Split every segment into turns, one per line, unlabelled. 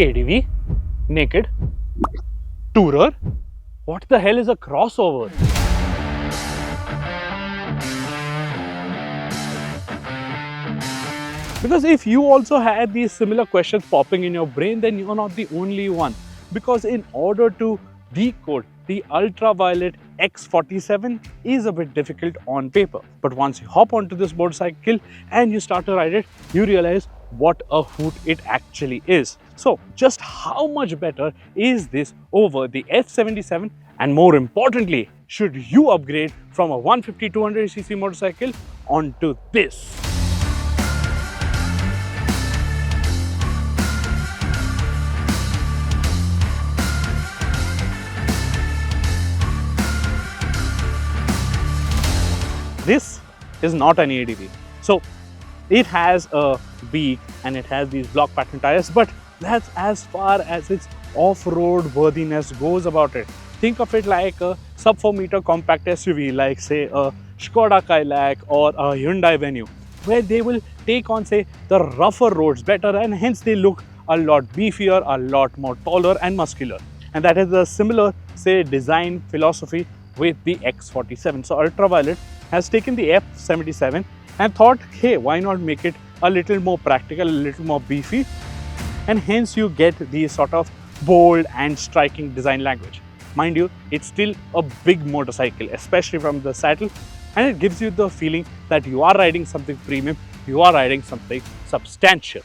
ADV, naked, tourer. What the hell is a crossover? Because if you also had these similar questions popping in your brain, then you're not the only one. Because in order to decode the Ultraviolette X47 is a bit difficult on paper. But once you hop onto this motorcycle and you start to ride it, you realize what a hoot it actually is. So just how much better is this over the F77? And more importantly, should you upgrade from a 150-200cc motorcycle onto this? This is not an ADV. So it has a beak and it has these block pattern tires, but that's as far as its off-road worthiness goes about it. Think of it like a sub 4 meter compact SUV, like say a Skoda Kayak or a Hyundai Venue, where they will take on say the rougher roads better, and hence they look a lot beefier, a lot more taller and muscular. And that is a similar say design philosophy with the X47. So Ultraviolette has taken the F77 and thought, hey, why not make it a little more practical, a little more beefy, and hence you get the sort of bold and striking design language. Mind you, it's still a big motorcycle, especially from the saddle, and it gives you the feeling that you are riding something premium, you are riding something substantial.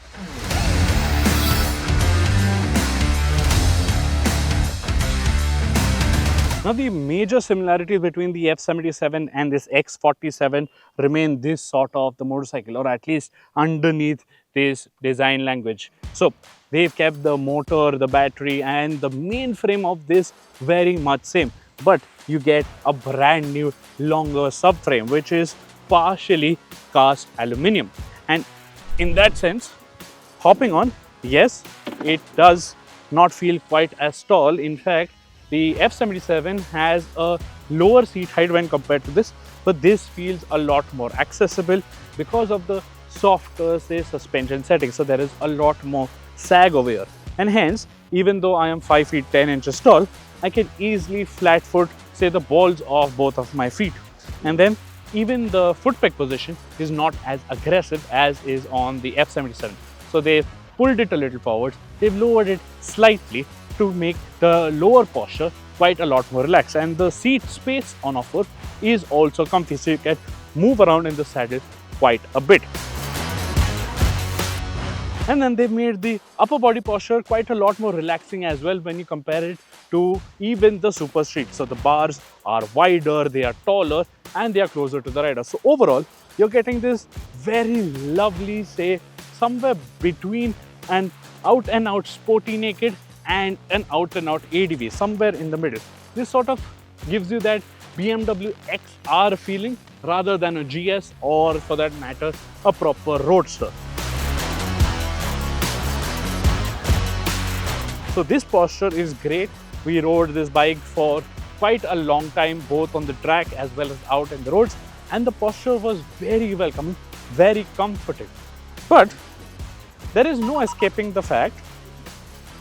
Now, the major similarities between the F77 and this X47 remain this sort of the motorcycle, or at least underneath this design language. So they've kept the motor, the battery and the main frame of this very much same, but you get a brand new longer subframe which is partially cast aluminium. And in that sense, hopping on, yes, it does not feel quite as tall. In fact, the F77 has a lower seat height when compared to this, but this feels a lot more accessible because of the softer say suspension settings. So there is a lot more sag over here, and hence even though I am 5 feet 10 inches tall, I can easily flat foot say the balls of both of my feet. And then even the foot peg position is not as aggressive as is on the F77. So they've pulled it a little forward, they've lowered it slightly to make the lower posture quite a lot more relaxed, and the seat space on offer is also comfy, so you can move around in the saddle quite a bit. And then they've made the upper body posture quite a lot more relaxing as well when you compare it to even the Super Street. So the bars are wider, they are taller and they are closer to the rider. So overall, you're getting this very lovely, say somewhere between an out and out sporty naked and an out and out ADV, somewhere in the middle. This sort of gives you that BMW XR feeling rather than a GS, or for that matter, a proper roadster. So this posture is great. We rode this bike for quite a long time, both on the track as well as out in the roads, and the posture was very welcoming, very comfortable. But there is no escaping the fact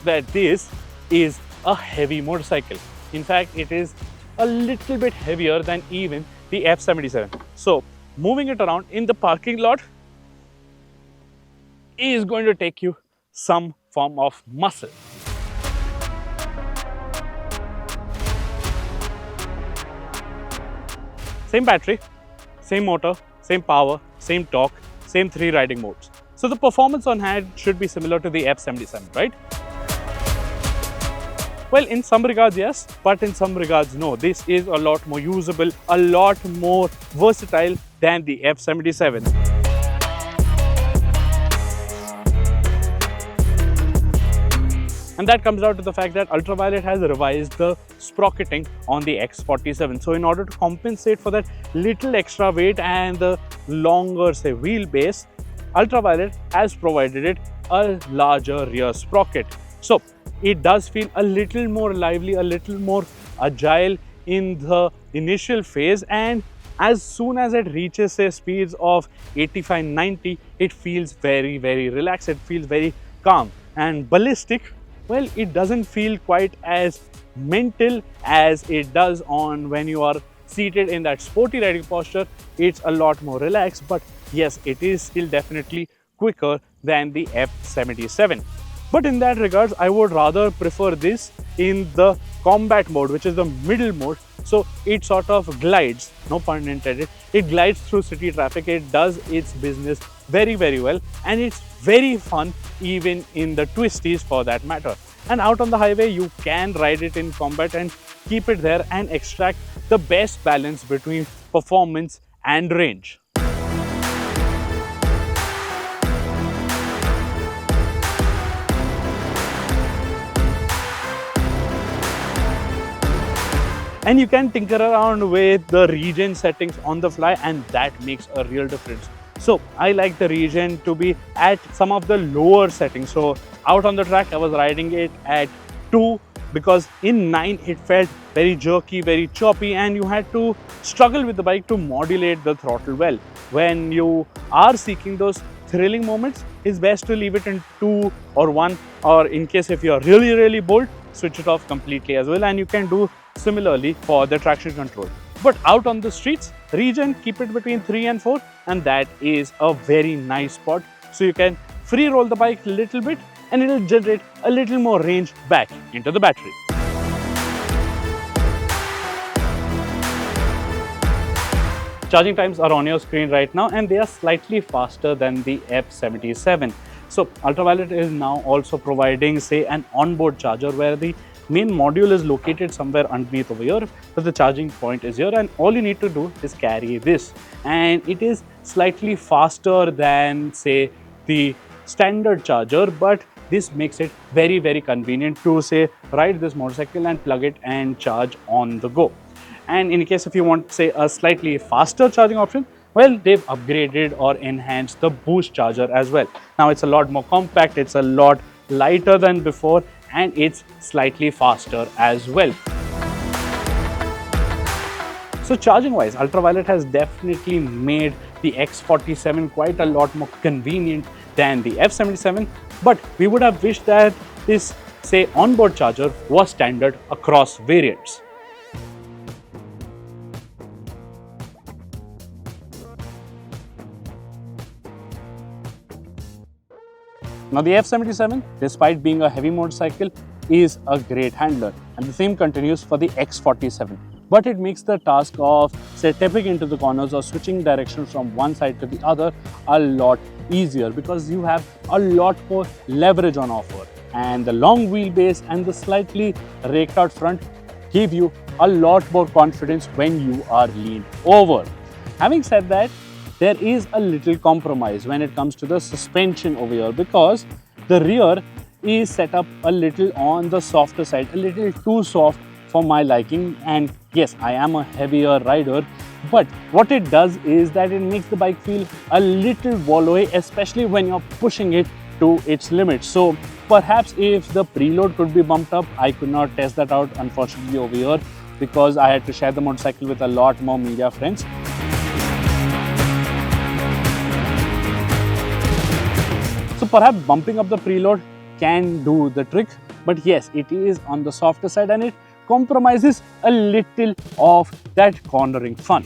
that this is a heavy motorcycle. In fact, it is a little bit heavier than even the F77. So moving it around in the parking lot is going to take you some form of muscle. Same battery, same motor, same power, same torque, same 3 riding modes. So the performance on hand should be similar to the F77, right? Well, in some regards, yes, but in some regards, no. This is a lot more usable, a lot more versatile than the F77. And that comes down to the fact that Ultraviolette has revised the sprocketing on the X47. So in order to compensate for that little extra weight and the longer, say, wheelbase, Ultraviolette has provided it a larger rear sprocket. So it does feel a little more lively, a little more agile in the initial phase, and as soon as it reaches say speeds of 85-90, it feels very relaxed, it feels very calm and ballistic well, it doesn't feel quite as mental as it does on when you are seated in that sporty riding posture. It's a lot more relaxed, but yes, it is still definitely quicker than the F77. But in that regards, I would rather prefer this in the combat mode, which is the middle mode. So it sort of glides, no pun intended, it glides through city traffic. It does its business very well, and it's very fun even in the twisties for that matter. And out on the highway, you can ride it in combat and keep it there and extract the best balance between performance and range. And you can tinker around with the regen settings on the fly, and that makes a real difference. So I like the regen to be at some of the lower settings. So out on the track, I was riding it at 2 because in 9 it felt very jerky, very choppy, and you had to struggle with the bike to modulate the throttle well. When you are seeking those thrilling moments, it's best to leave it in 2 or 1, or in case if you are really bold, switch it off completely as well, and you can do similarly for the traction control. But out on the streets, regen, keep it between 3 and 4, and that is a very nice spot. So you can free roll the bike a little bit and it will generate a little more range back into the battery. Charging times are on your screen right now, and they are slightly faster than the F77. So Ultraviolette is now also providing, say, an onboard charger where the main module is located somewhere underneath over here, but the charging point is here, and all you need to do is carry this, and it is slightly faster than, say, the standard charger, but this makes it very convenient to, say, ride this motorcycle and plug it and charge on the go. And in case if you want, say, a slightly faster charging option, well, they've upgraded or enhanced the boost charger as well. Now it's a lot more compact, it's a lot lighter than before, and it's slightly faster as well. So charging wise, Ultraviolette has definitely made the X47 quite a lot more convenient than the F77, but we would have wished that this, say, onboard charger was standard across variants. Now the F77, despite being a heavy motorcycle, is a great handler, and the same continues for the X47. But it makes the task of, say, tapping into the corners or switching directions from one side to the other a lot easier because you have a lot more leverage on offer. And the long wheelbase and the slightly raked out front give you a lot more confidence when you are leaned over. Having said that, there is a little compromise when it comes to the suspension over here because the rear is set up a little on the softer side, a little too soft for my liking. And yes, I am a heavier rider, but what it does is that it makes the bike feel a little wallowy, especially when you're pushing it to its limits. So perhaps if the preload could be bumped up, I could not test that out unfortunately over here because I had to share the motorcycle with a lot more media friends. So perhaps bumping up the preload can do the trick, but yes, it is on the softer side and it compromises a little of that cornering fun.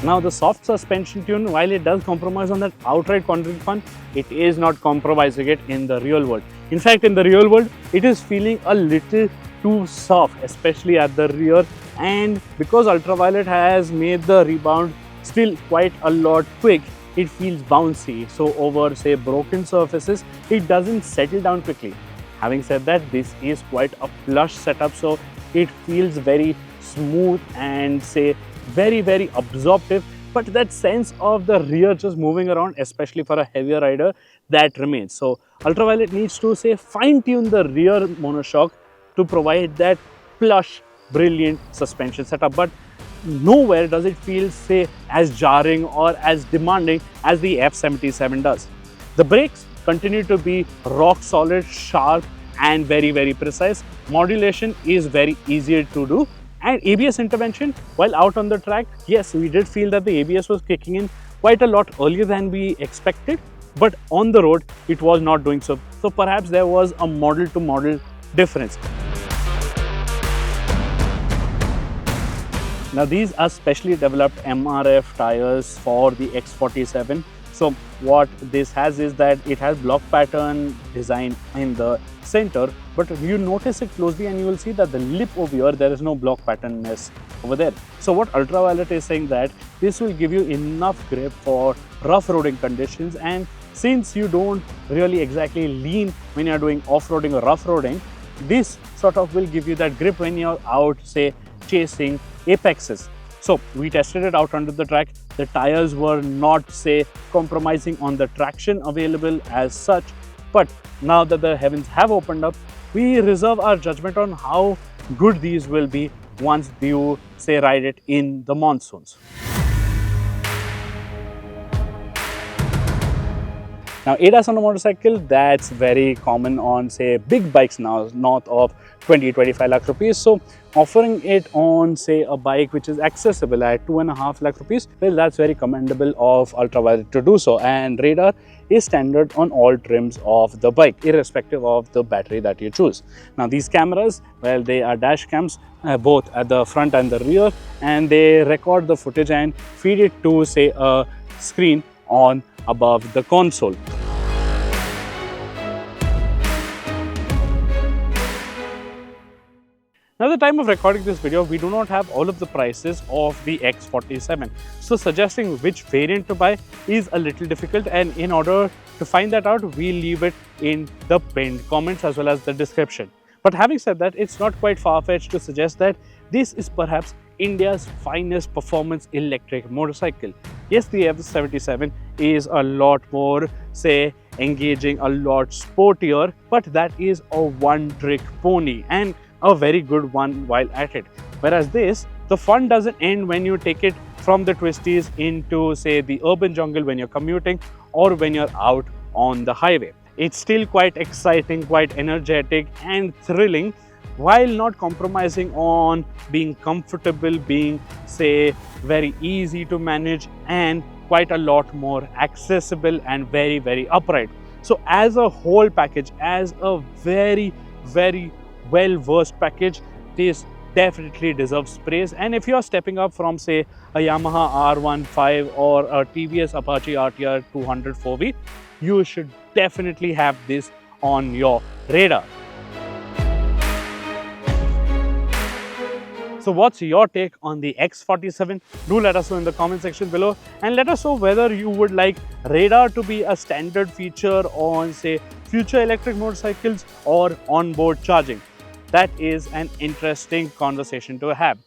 Now the soft suspension tune, while it does compromise on that outright cornering fun, it is not compromising it in the real world. In fact, in the real world, it is feeling a little too soft, especially at the rear, and because Ultraviolette has made the rebound still quite a lot quick, it feels bouncy. So over, say, broken surfaces, it doesn't settle down quickly. Having said that, this is quite a plush setup, so it feels very smooth and, say, very absorptive, but that sense of the rear just moving around, especially for a heavier rider, that remains. So Ultraviolette needs to, say, fine-tune the rear monoshock to provide that plush, brilliant suspension setup, but nowhere does it feel, say, as jarring or as demanding as the F77 does. The brakes continue to be rock solid, sharp and very precise. Modulation is very easy to do, and ABS intervention while out on the track, yes, we did feel that the ABS was kicking in quite a lot earlier than we expected, but on the road it was not doing so. So perhaps there was a model to model difference. Now these are specially developed MRF tires for the X47. So what this has is that it has block pattern design in the center, but you notice it closely and you will see that the lip over here, there is no block patternness over there. So what Ultraviolette is saying that this will give you enough grip for rough roading conditions, and since you don't really exactly lean when you're doing off-roading or rough roading, this sort of will give you that grip when you're out, say, chasing apexes. So we tested it out under the track. The tires were not, say, compromising on the traction available as such, but now that the heavens have opened up, we reserve our judgment on how good these will be once you, say, ride it in the monsoons. Now ADAS on a motorcycle, that's very common on, say, big bikes now, north of 20-25 lakh rupees. So offering it on, say, a bike which is accessible at 2.5 lakh rupees, well, that's very commendable of Ultraviolette to do so. And radar is standard on all trims of the bike, irrespective of the battery that you choose. Now these cameras, well, they are dash cams, both at the front and the rear, and they record the footage and feed it to, say, a screen on above the console. Now, at the time of recording this video, we do not have all of the prices of the X47. So suggesting which variant to buy is a little difficult, and in order to find that out, we leave it in the pinned comments as well as the description. But having said that, it's not quite far-fetched to suggest that this is perhaps India's finest performance electric motorcycle. Yes, the F77 is a lot more, say, engaging, a lot sportier, but that is a one-trick pony, and a very good one while at it. Whereas this, the fun doesn't end when you take it from the twisties into, say, the urban jungle when you're commuting or when you're out on the highway. It's still quite exciting, quite energetic and thrilling, while not compromising on being comfortable, being, say, very easy to manage and quite a lot more accessible and very, very upright. So as a whole package, as a very, very well-versed package, this definitely deserves praise. And if you're stepping up from, say, a Yamaha R15 or a TVS Apache RTR 200 4V, you should definitely have this on your radar. So what's your take on the X47? Do let us know in the comment section below, and let us know whether you would like radar to be a standard feature on, say, future electric motorcycles or onboard charging. That is an interesting conversation to have.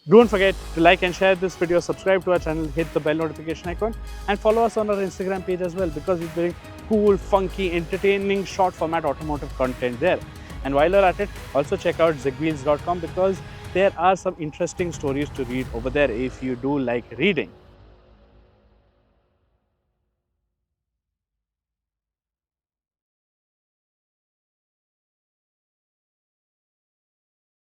Don't forget to like and share this video, subscribe to our channel, hit the bell notification icon, and follow us on our Instagram page as well, because we're doing cool, funky, entertaining, short format automotive content there. And while you're at it, also check out ZigWheels.com, because there are some interesting stories to read over there if you do like reading.